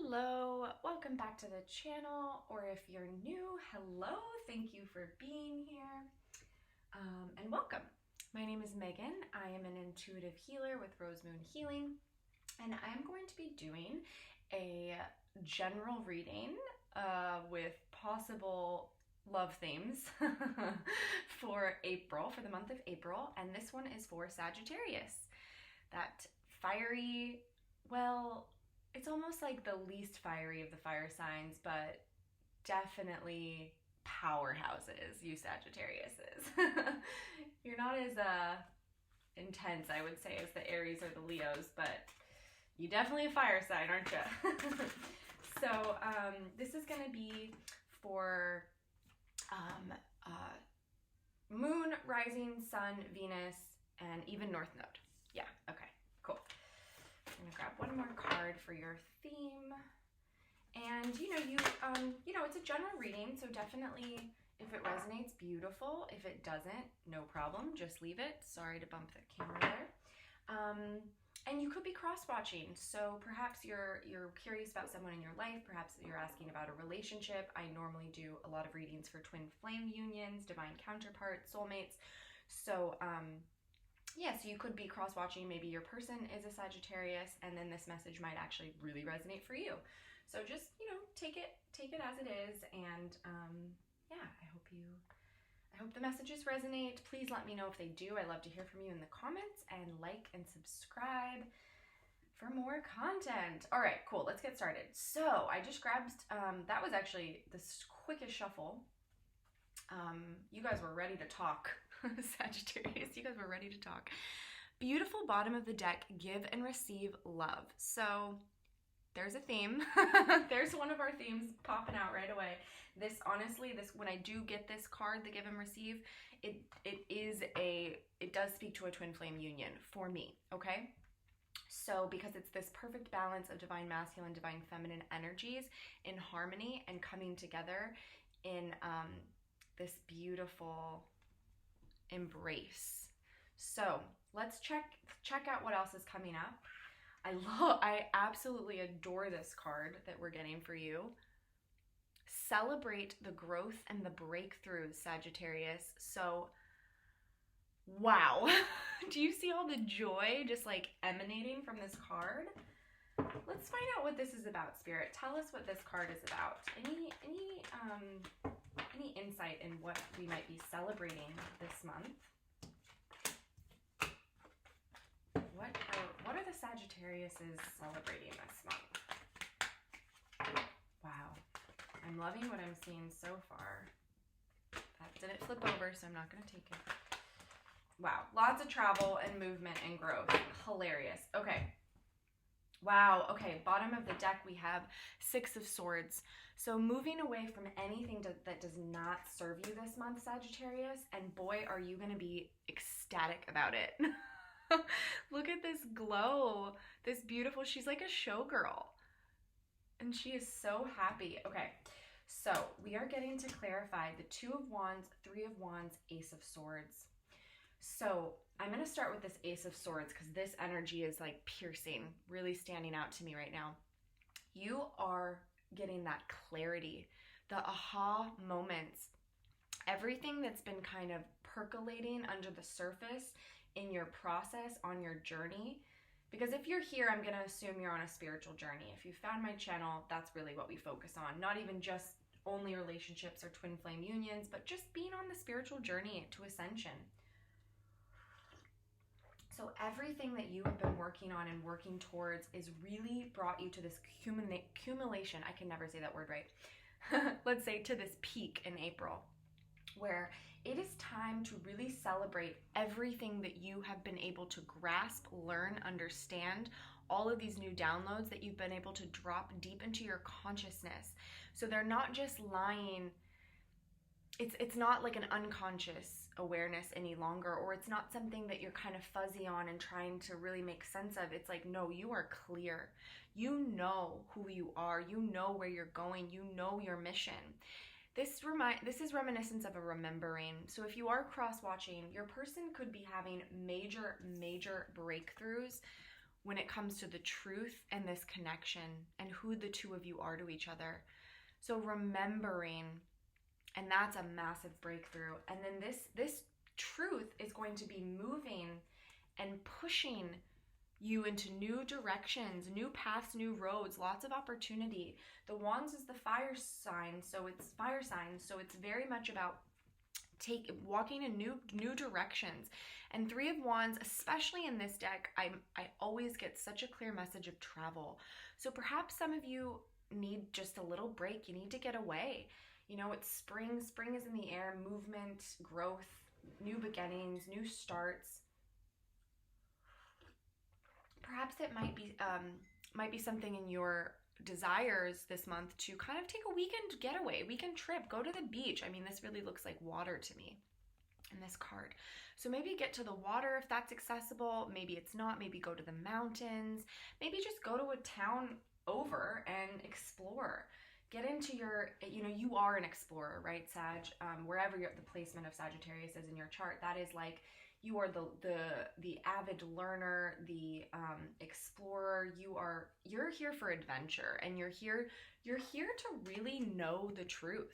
Hello, welcome back to the channel, or if you're new, hello, thank you for being here, and welcome. My name is Megan. I am an intuitive healer with Rose Moon Healing, and I'm going to be doing a general reading with possible love themes for April, for the month of April, and this one is for Sagittarius. That fiery, well, it's almost like the least fiery of the fire signs, but definitely powerhouses, you Sagittariuses. You're not as intense, I would say, as the Aries or the Leos, but you definitely a fire sign, aren't you? So this is going to be for Moon, Rising, Sun, Venus, and even North Node. Yeah, okay, cool. I'm gonna grab one more card for your theme. And it's a general reading, so definitely if it resonates, beautiful. If it doesn't, no problem, just leave it. Sorry to bump the camera there. And you could be cross-watching, so perhaps you're curious about someone in your life, perhaps you're asking about a relationship. I normally do a lot of readings for twin flame unions, divine counterparts, soulmates. So yeah, so you could be cross-watching. Maybe your person is a Sagittarius, and then this message might actually really resonate for you. So just, take it as it is, and yeah, I hope the messages resonate. Please let me know if they do. I love to hear from you in the comments, and like and subscribe for more content. All right, cool, let's get started. So I just grabbed, that was actually the quickest shuffle. You guys were ready to talk, Sagittarius. You guys were ready to talk. Beautiful bottom of the deck, give and receive love. So there's a theme. There's one of our themes popping out right away. This, honestly, when I do get this card, the give and receive, it does speak to a twin flame union for me, okay? So because it's this perfect balance of divine masculine, divine feminine energies in harmony and coming together in this beautiful embrace. So let's check out what else is coming up. I absolutely adore this card that we're getting for you. Celebrate the growth and the breakthroughs, Sagittarius. So, wow. Do you see all the joy just like emanating from this card? Let's find out what this is about, Spirit. Tell us what this card is about. Any insight in what we might be celebrating this month? What are the Sagittariuses celebrating this month? Wow. I'm loving what I'm seeing so far. That didn't flip over, so I'm not going to take it. Wow. Lots of travel and movement and growth. Hilarious. Okay. Wow, okay, bottom of the deck we have Six of Swords. So moving away from anything that does not serve you this month, Sagittarius, and boy, are you going to be ecstatic about it. Look at this glow, this beautiful, she's like a showgirl, and she is so happy. Okay, so we are getting to clarify the Two of Wands, Three of Wands, Ace of Swords. So I'm going to start with this Ace of Swords because this energy is like piercing, really standing out to me right now. You are getting that clarity, the aha moments, everything that's been kind of percolating under the surface in your process, on your journey. Because if you're here, I'm going to assume you're on a spiritual journey. If you found my channel, that's really what we focus on. Not even just only relationships or twin flame unions, but just being on the spiritual journey to ascension. So everything that you have been working on and working towards is really brought you to this accumulation. I can never say that word right. Let's say to this peak in April, where it is time to really celebrate everything that you have been able to grasp, learn, understand, all of these new downloads that you've been able to drop deep into your consciousness. So they're not just lying. It's not like an unconscious awareness any longer, or it's not something that you're kind of fuzzy on and trying to really make sense of. It's like, no, you are clear. You know who you are. You know where you're going. You know your mission. This is reminiscent of a remembering. So if you are cross-watching, your person could be having major breakthroughs when it comes to the truth and this connection and who the two of you are to each other. So remembering, and that's a massive breakthrough. And then this truth is going to be moving and pushing you into new directions, new paths, new roads, lots of opportunity. The Wands is the fire sign, so it's very much about walking in new directions. And Three of Wands, especially in this deck, I always get such a clear message of travel. So perhaps some of you need just a little break. You need to get away. You know, it's spring. Spring is in the air. Movement, growth, new beginnings, new starts. Perhaps it might be something in your desires this month to kind of take a weekend getaway, weekend trip, go to the beach. I mean, this really looks like water to me in this card. So maybe get to the water if that's accessible. Maybe it's not. Maybe go to the mountains. Maybe just go to a town over and explore. Get into your, you know, you are an explorer, right, Sag? Wherever the placement of Sagittarius is in your chart, that is like, you are the avid learner, the explorer. You're here for adventure, and you're here to really know the truth.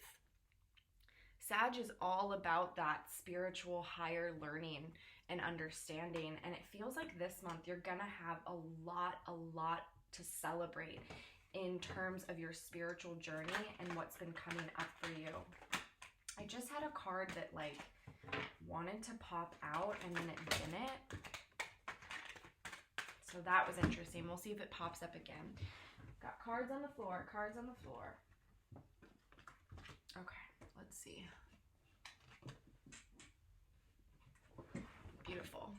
Sag is all about that spiritual higher learning and understanding, and it feels like this month you're gonna have a lot to celebrate in terms of your spiritual journey and what's been coming up for you. I just had a card that like wanted to pop out and then it didn't. So that was interesting. We'll see if it pops up again. Got cards on the floor, cards on the floor. Okay, let's see. Beautiful.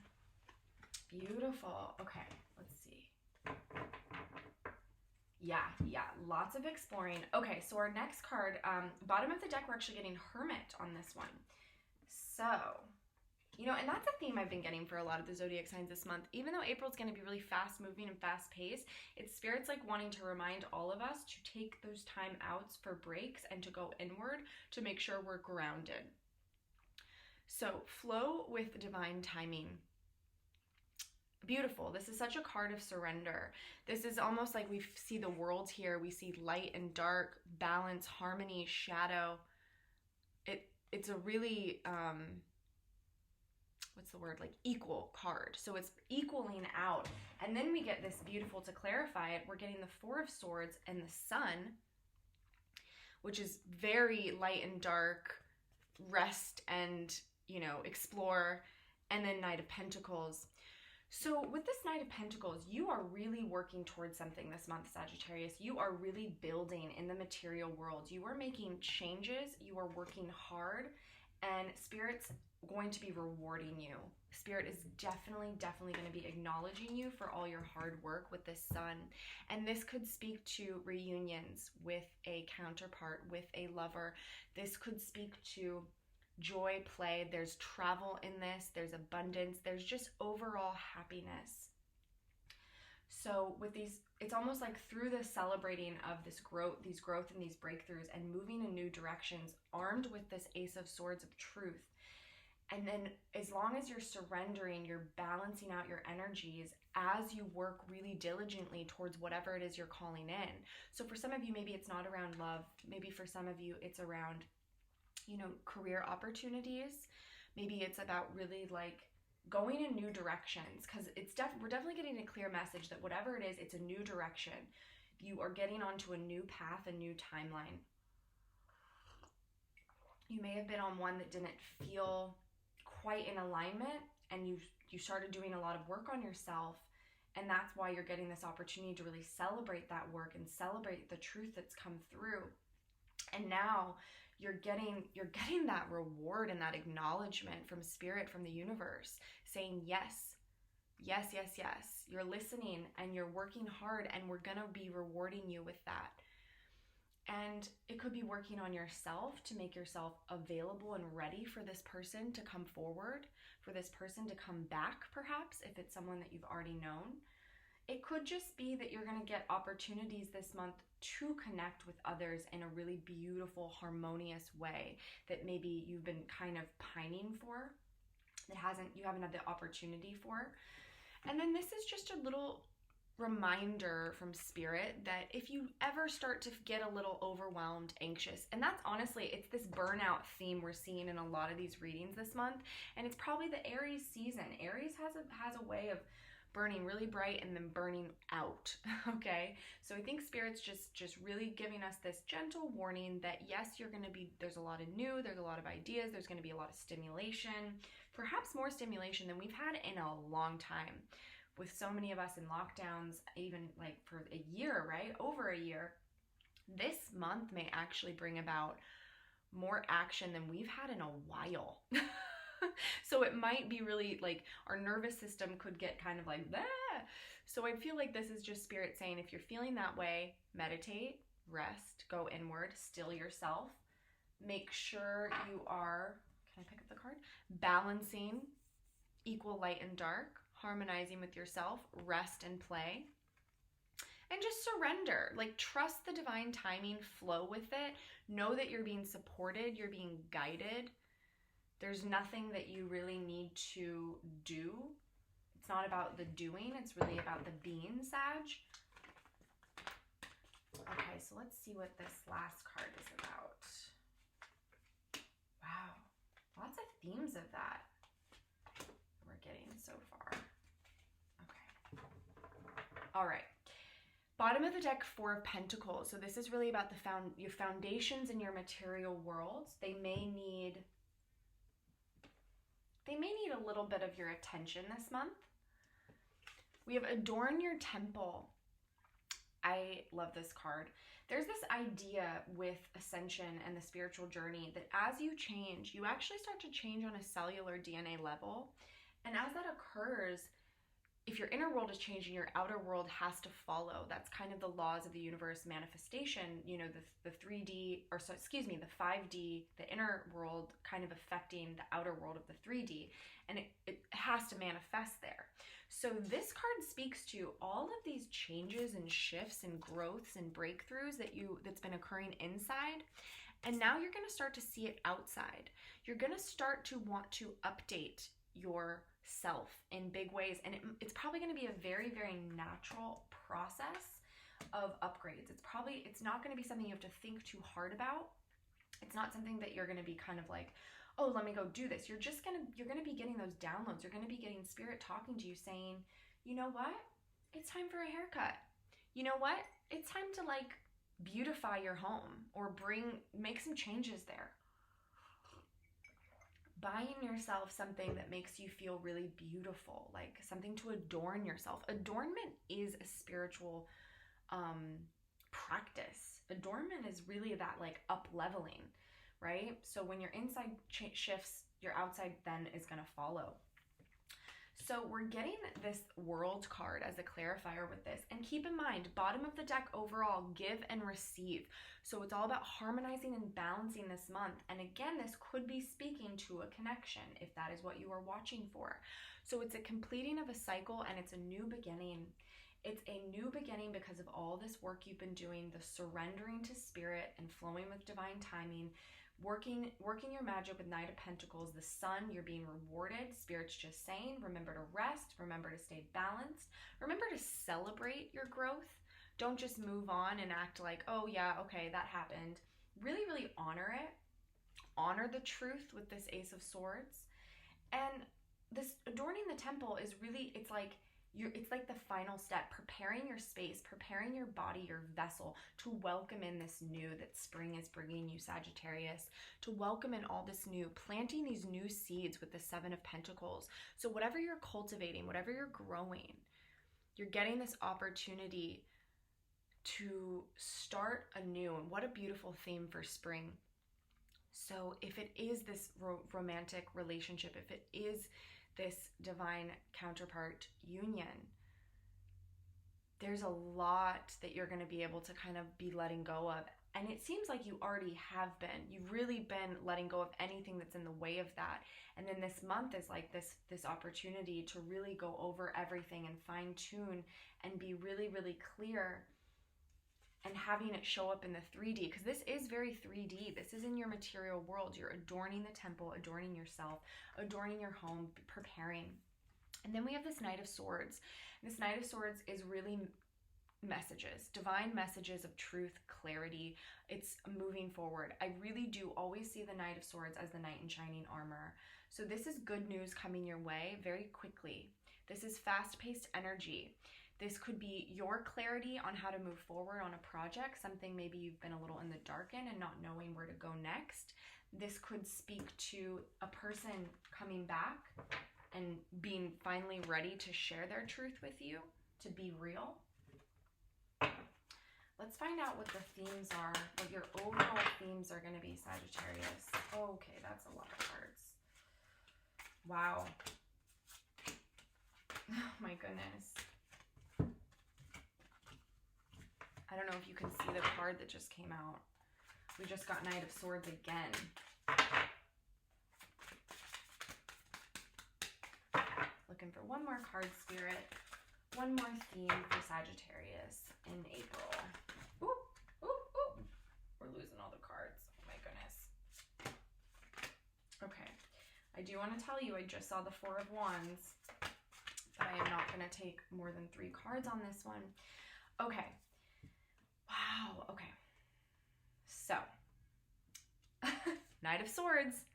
Beautiful. Okay, let's see. Yeah, lots of exploring. Okay, so our next card, bottom of the deck, we're actually getting Hermit on this one. So, you know, and that's a theme I've been getting for a lot of the zodiac signs this month. Even though April's going to be really fast moving and fast paced, it's Spirit's like wanting to remind all of us to take those time outs for breaks and to go inward to make sure we're grounded. So, flow with divine timing. Beautiful. This is such a card of surrender. This is almost like we see the world here. We see light and dark, balance, harmony, shadow. It's a really, what's the word? Like equal card. So it's equaling out. And then we get this beautiful, to clarify it, we're getting the Four of Swords and the Sun, which is very light and dark, rest and, you know, explore, and then Knight of Pentacles. So with this Knight of Pentacles, you are really working towards something this month, Sagittarius. You are really building in the material world. You are making changes. You are working hard, and Spirit's going to be rewarding you. Spirit is definitely going to be acknowledging you for all your hard work with this Sun. And this could speak to reunions with a counterpart, with a lover. This could speak to joy, play. There's travel in this. There's abundance. There's just overall happiness. So with these, it's almost like through the celebrating of this growth, these and these breakthroughs, and moving in new directions, armed with this Ace of Swords of truth. And then as long as you're surrendering, you're balancing out your energies as you work really diligently towards whatever it is you're calling in. So for some of you, maybe it's not around love. Maybe for some of you, it's around, you know, career opportunities. Maybe it's about really like going in new directions, because we're definitely getting a clear message that whatever it is, it's a new direction. You are getting onto a new path, a new timeline. You may have been on one that didn't feel quite in alignment, and you started doing a lot of work on yourself, and that's why you're getting this opportunity to really celebrate that work and celebrate the truth that's come through. And now you're getting that reward and that acknowledgement from Spirit, from the universe, saying yes, yes, yes, yes. You're listening and you're working hard, and we're gonna be rewarding you with that. And it could be working on yourself to make yourself available and ready for this person to come forward, for this person to come back, perhaps, if it's someone that you've already known. It could just be that you're going to get opportunities this month to connect with others in a really beautiful, harmonious way that maybe you've been kind of pining for, that you haven't had the opportunity for. And then this is just a little reminder from Spirit that if you ever start to get a little overwhelmed, anxious, and that's honestly, it's this burnout theme we're seeing in a lot of these readings this month, and it's probably the Aries season. Aries has a way of burning really bright and then burning out. Okay, so I think Spirit's just really giving us this gentle warning that yes, there's a lot of new, there's a lot of ideas, there's going to be a lot of stimulation, perhaps more stimulation than we've had in a long time, with so many of us in lockdowns, even like for a year, right? Over a year. This month may actually bring about more action than we've had in a while. So it might be really like our nervous system could get kind of like that. So I feel like this is just Spirit saying, if you're feeling that way, meditate, rest, go inward, still yourself. Make sure you are, can I pick up the card? Balancing equal light and dark, harmonizing with yourself, rest and play, and just surrender. Like, trust the divine timing, flow with it. Know that you're being supported, you're being guided. There's nothing that you really need to do. It's not about the doing, it's really about the being, Sag. Okay, so let's see what this last card is about. Wow, lots of themes of that we're getting so far. Okay. All right. Bottom of the deck, Four of Pentacles. So this is really about your foundations in your material worlds. They may need a little bit of your attention this month. We have Adorn Your Temple. I love this card. There's this idea with ascension and the spiritual journey that as you change, you actually start to change on a cellular DNA level. And as that occurs, if your inner world is changing, your outer world has to follow. That's kind of the laws of the universe manifestation, you know, the 3D, or so, excuse me, the 5D, the inner world kind of affecting the outer world of the 3D, and it has to manifest there. So this card speaks to all of these changes and shifts and growths and breakthroughs that's been occurring inside, and now you're going to start to see it outside. You're going to start to want to update yourself in big ways, and it's probably going to be a very, very natural process of upgrades. It's not going to be something you have to think too hard about. It's not something that you're going to be kind of like, oh, let me go do this. You're going to be getting those downloads. You're going to be getting Spirit talking to you saying, you know what? It's time for a haircut. You know what? It's time to like beautify your home or make some changes there. Buying yourself something that makes you feel really beautiful, like something to adorn yourself. Adornment is a spiritual practice. Adornment is really that like up leveling, right? So when your inside shifts, your outside then is going to follow. So we're getting this World card as a clarifier with this. And keep in mind, bottom of the deck overall, give and receive. So it's all about harmonizing and balancing this month. And again, this could be speaking to a connection if that is what you are watching for. So it's a completing of a cycle and it's a new beginning. It's a new beginning because of all this work you've been doing, the surrendering to Spirit and flowing with divine timing, working your magic with Knight of Pentacles, the Sun, you're being rewarded. Spirit's just saying, remember to rest, remember to stay balanced, remember to celebrate your growth. Don't just move on and act like, oh yeah, okay, that happened. Really, really honor it. Honor the truth with this Ace of Swords. And this adorning the temple is really, it's like the final step, preparing your space, preparing your body, your vessel to welcome in this new that spring is bringing you, Sagittarius, to welcome in all this new, planting these new seeds with the Seven of Pentacles. So whatever you're cultivating, whatever you're growing, you're getting this opportunity to start anew. And what a beautiful theme for spring. So if it is this romantic relationship, if it is this divine counterpart union, there's a lot that you're going to be able to kind of be letting go of. And it seems like you already have been. You've really been letting go of anything that's in the way of that. And then this month is like this opportunity to really go over everything and fine tune and be really, really clear, and having it show up in the 3D, because this is very 3D. This is in your material world. You're adorning the temple, adorning yourself, adorning your home, preparing. And then we have this Knight of Swords. This Knight of Swords is really messages, divine messages of truth, clarity. It's moving forward. I really do always see the Knight of Swords as the knight in shining armor. So this is good news coming your way very quickly. This is fast-paced energy. This could be your clarity on how to move forward on a project, something maybe you've been a little in the dark in and not knowing where to go next. This could speak to a person coming back and being finally ready to share their truth with you, to be real. Let's find out what the themes are, what your overall themes are going to be, Sagittarius. Okay, that's a lot of cards. Wow. Oh my goodness. I don't know if you can see the card that just came out. We just got Knight of Swords again. Looking for one more card, Spirit. One more theme for Sagittarius in April. Ooh, ooh, ooh. We're losing all the cards. Oh my goodness. Okay. I do want to tell you, I just saw the Four of Wands, but I am not going to take more than 3 cards on this one. Okay. Wow. Okay. So, Knight of Swords.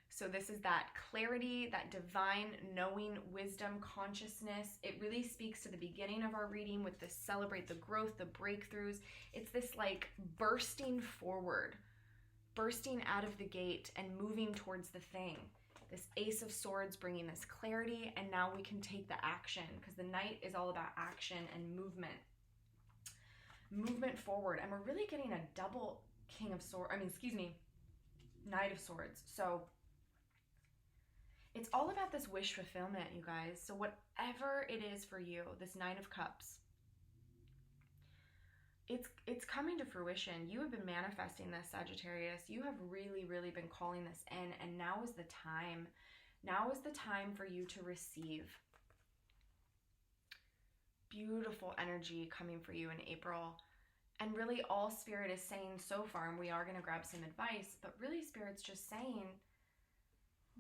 So this is that clarity, that divine knowing, wisdom, consciousness. It really speaks to the beginning of our reading with this celebrate the growth, the breakthroughs. It's this like bursting forward, bursting out of the gate and moving towards the thing. This Ace of Swords bringing this clarity, and now we can take the action, because the Knight is all about action and movement. Movement forward. And we're really getting a double Knight of Swords. So it's all about this wish fulfillment, you guys. So whatever it is for you, this Nine of Cups, it's coming to fruition. You have been manifesting this, Sagittarius. You have really, really been calling this in, and now is the time. Now is the time for you to receive. Beautiful energy coming for you in April. And really all Spirit is saying so far, and we are going to grab some advice, but really Spirit's just saying,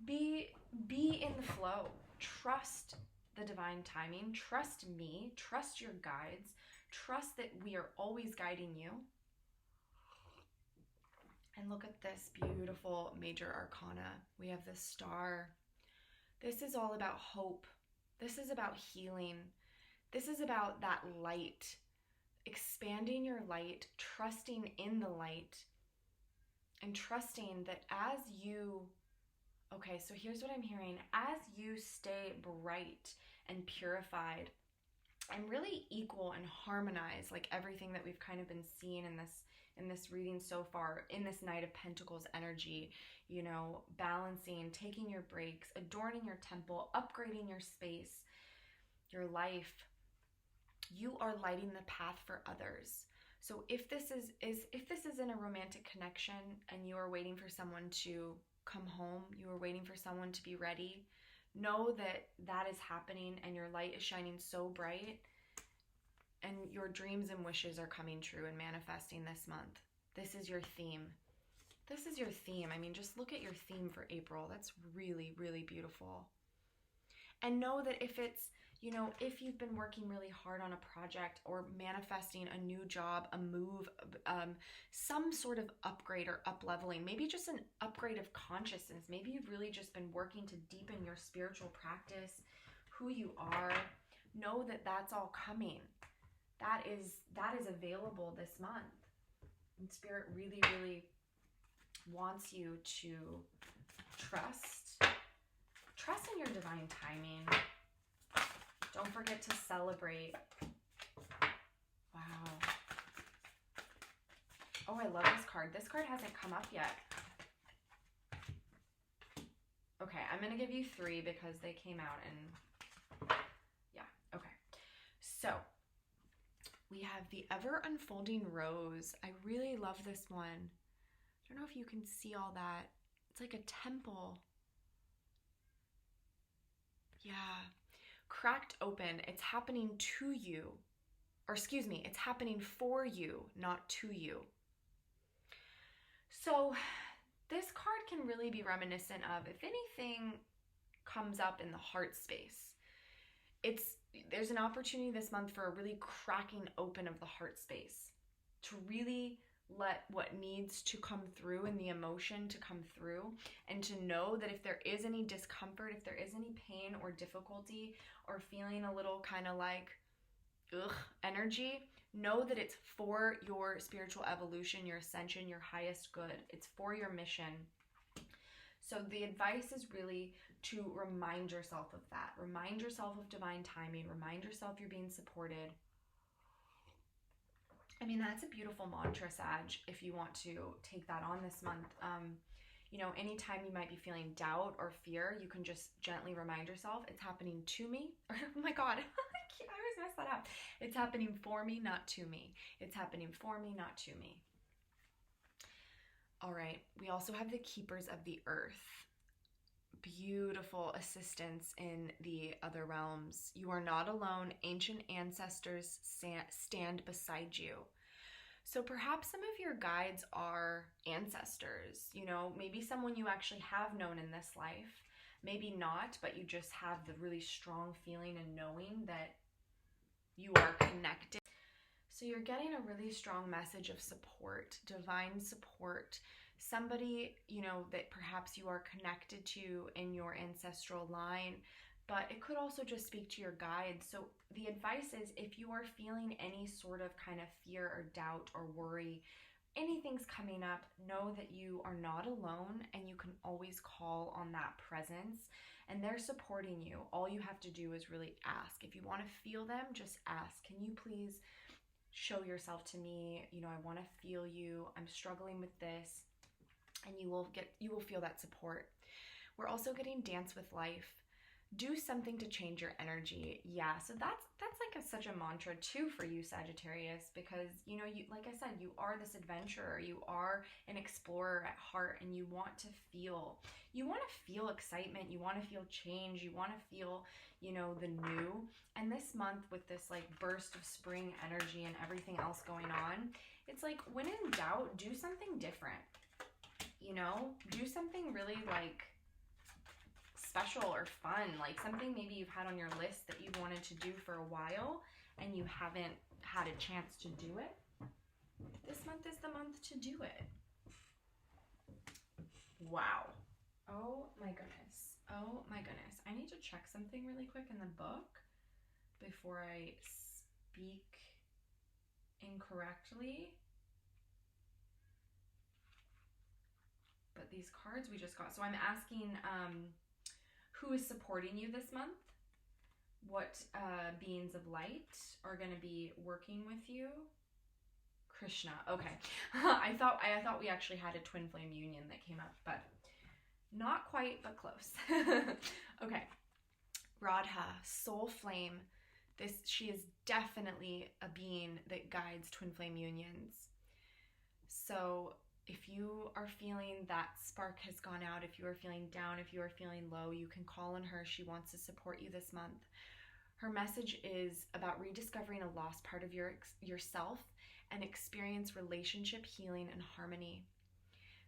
be in the flow. Trust the divine timing. Trust me. Trust your guides. Trust that we are always guiding you. And look at this beautiful major arcana. We have the Star. This is all about hope. This is about healing. This is about that light. Expanding your light, trusting in the light, and trusting that as you, okay, so here's what I'm hearing. As you stay bright and purified and really equal and harmonized, like everything that we've kind of been seeing in this reading so far, in this Knight of Pentacles energy, you know, balancing, taking your breaks, adorning your temple, upgrading your space, your life. You are lighting the path for others. So if this is in a romantic connection and you are waiting for someone to come home, you are waiting for someone to be ready, know that that is happening and your light is shining so bright and your dreams and wishes are coming true and manifesting this month. This is your theme. This is your theme. I mean, just look at your theme for April. That's really, really beautiful. And know that if it's, you know, if you've been working really hard on a project or manifesting a new job, a move, some sort of upgrade or up-leveling, maybe just an upgrade of consciousness. Maybe you've really just been working to deepen your spiritual practice, who you are. Know that that's all coming. That is available this month. And Spirit really, really wants you to trust in your divine timing. Don't forget to celebrate. Wow. Oh, I love this card. This card hasn't come up yet. Okay, I'm going to give you 3 because they came out and yeah, okay. So, we have the Ever Unfolding Rose. I really love this one. I don't know if you can see all that. It's like a temple. Yeah. Cracked open. It's happening to you. Or excuse me, it's happening for you, not to you. So this card can really be reminiscent of if anything comes up in the heart space. there's an opportunity this month for a really cracking open of the heart space, to really let what needs to come through and the emotion to come through, and to know that if there is any discomfort, if there is any pain or difficulty, or feeling a little kind of like ugh energy, know that it's for your spiritual evolution, your ascension, your highest good. It's for your mission. So the advice is really to remind yourself of that. Remind yourself of divine timing. Remind yourself you're being supported. I mean, that's a beautiful mantra, Sag, if you want to take that on this month. You know, anytime you might be feeling doubt or fear, you can just gently remind yourself, it's happening to me. Oh my God, I always mess that up. It's happening for me, not to me. It's happening for me, not to me. All right, we also have the Keepers of the Earth. Beautiful assistance in the other realms. You are not alone. Ancient ancestors stand beside you. So perhaps some of your guides are ancestors, you know, maybe someone you actually have known in this life, maybe not, but you just have the really strong feeling and knowing that you are connected. So you're getting a really strong message of support, divine support, somebody, you know, that perhaps you are connected to in your ancestral line, but it could also just speak to your guides. So the advice is, if you are feeling any sort of kind of fear or doubt or worry, anything's coming up, know that you are not alone and you can always call on that presence, and they're supporting you. All you have to do is really ask. If you want to feel them, just ask, can you please show yourself to me? You know, I want to feel you. I'm struggling with this. And you will feel that support. We're also getting dance with life. Do something to change your energy. Yeah, so that's like such a mantra too for you, Sagittarius, because you know, you, like I said, you are this adventurer, you are an explorer at heart, and you want to feel excitement, you want to feel change, you want to feel, you know, the new. And this month, with this like burst of spring energy and everything else going on, it's like, when in doubt, do something different. You know, do something really like special or fun, like something maybe you've had on your list that you've wanted to do for a while and you haven't had a chance to do it. This month is the month to do it. Wow. Oh my goodness. Oh my goodness. I need to check something really quick in the book before I speak incorrectly. But these cards we just got. So I'm asking who is supporting you this month? What beings of light are going to be working with you? Krishna. Okay. I thought we actually had a twin flame union that came up, but not quite, but close. Okay. Radha, soul flame. She is definitely a being that guides twin flame unions. So if you are feeling that spark has gone out, if you are feeling down, if you are feeling low, you can call on her. She wants to support you this month. Her message is about rediscovering a lost part of yourself and experience relationship healing and harmony.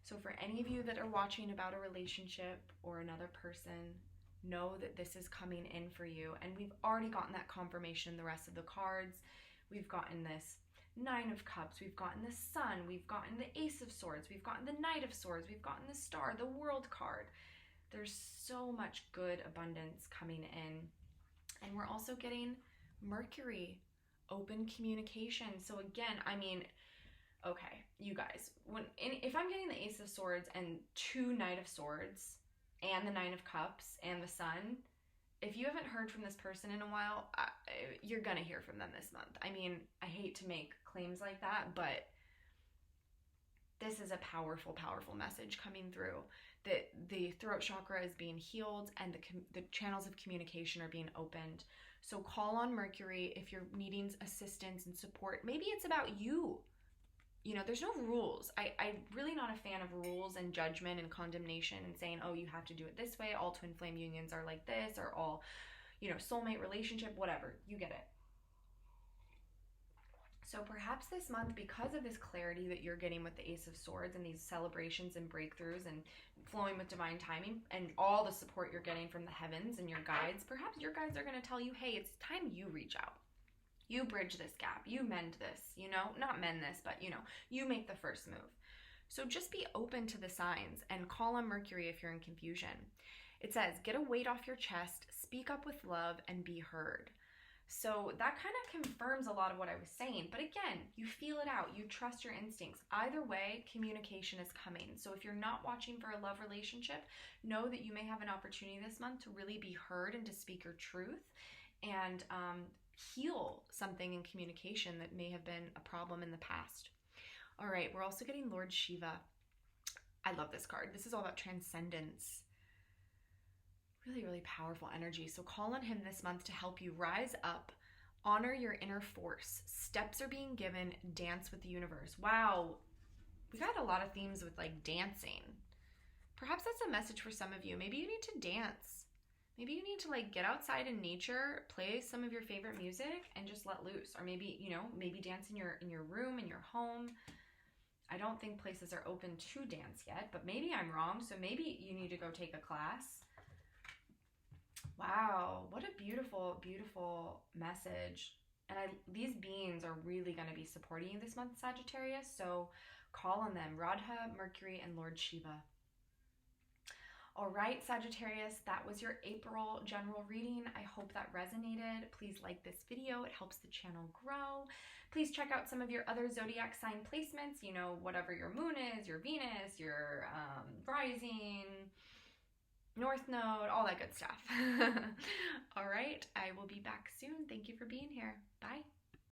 So for any of you that are watching about a relationship or another person, know that this is coming in for you. And we've already gotten that confirmation in the rest of the cards. We've gotten this Nine of Cups, we've gotten the Sun, we've gotten the Ace of Swords, we've gotten the Knight of Swords, we've gotten the Star, the World card. There's so much good abundance coming in. And we're also getting Mercury, open communication. So again, I mean, okay, you guys, if I'm getting the Ace of Swords and two Knight of Swords and the Nine of Cups and the Sun, if you haven't heard from this person in a while, you're going to hear from them this month. I mean, I hate to make claims like that, but this is a powerful, powerful message coming through, that the throat chakra is being healed and the channels of communication are being opened. So call on Mercury if you're needing assistance and support. Maybe it's about you. You know, there's no rules. I'm really not a fan of rules and judgment and condemnation and saying, oh, you have to do it this way. All twin flame unions are like this, or all, you know, soulmate relationship, whatever. You get it. So perhaps this month, because of this clarity that you're getting with the Ace of Swords and these celebrations and breakthroughs and flowing with divine timing and all the support you're getting from the heavens and your guides, perhaps your guides are going to tell you, hey, it's time you reach out. You bridge this gap. You mend this, you know, not mend this, but, you know, you make the first move. So just be open to the signs and call on Mercury if you're in confusion. It says, get a weight off your chest, speak up with love, and be heard. So that kind of confirms a lot of what I was saying. But again, you feel it out. You trust your instincts. Either way, communication is coming. So if you're not watching for a love relationship, know that you may have an opportunity this month to really be heard and to speak your truth and heal something in communication that may have been a problem in the past. All right, we're also getting Lord Shiva. I love this card. This is all about transcendence. Really, really powerful energy. So call on him this month to help you rise up, honor your inner force. Steps are being given, dance with the universe. Wow, we got a lot of themes with like dancing. Perhaps that's a message for some of you. Maybe you need to dance. Maybe you need to like get outside in nature, play some of your favorite music and just let loose. Or maybe, you know, maybe dance in your room, in your home. I don't think places are open to dance yet, but maybe I'm wrong. So maybe you need to go take a class. Wow, what a beautiful, beautiful message. And these beings are really going to be supporting you this month, Sagittarius. So call on them, Radha, Mercury, and Lord Shiva. All right, Sagittarius, that was your April general reading. I hope that resonated. Please like this video. It helps the channel grow. Please check out some of your other zodiac sign placements, you know, whatever your moon is, your Venus, your rising, North Node, all that good stuff. All right, I will be back soon. Thank you for being here. Bye.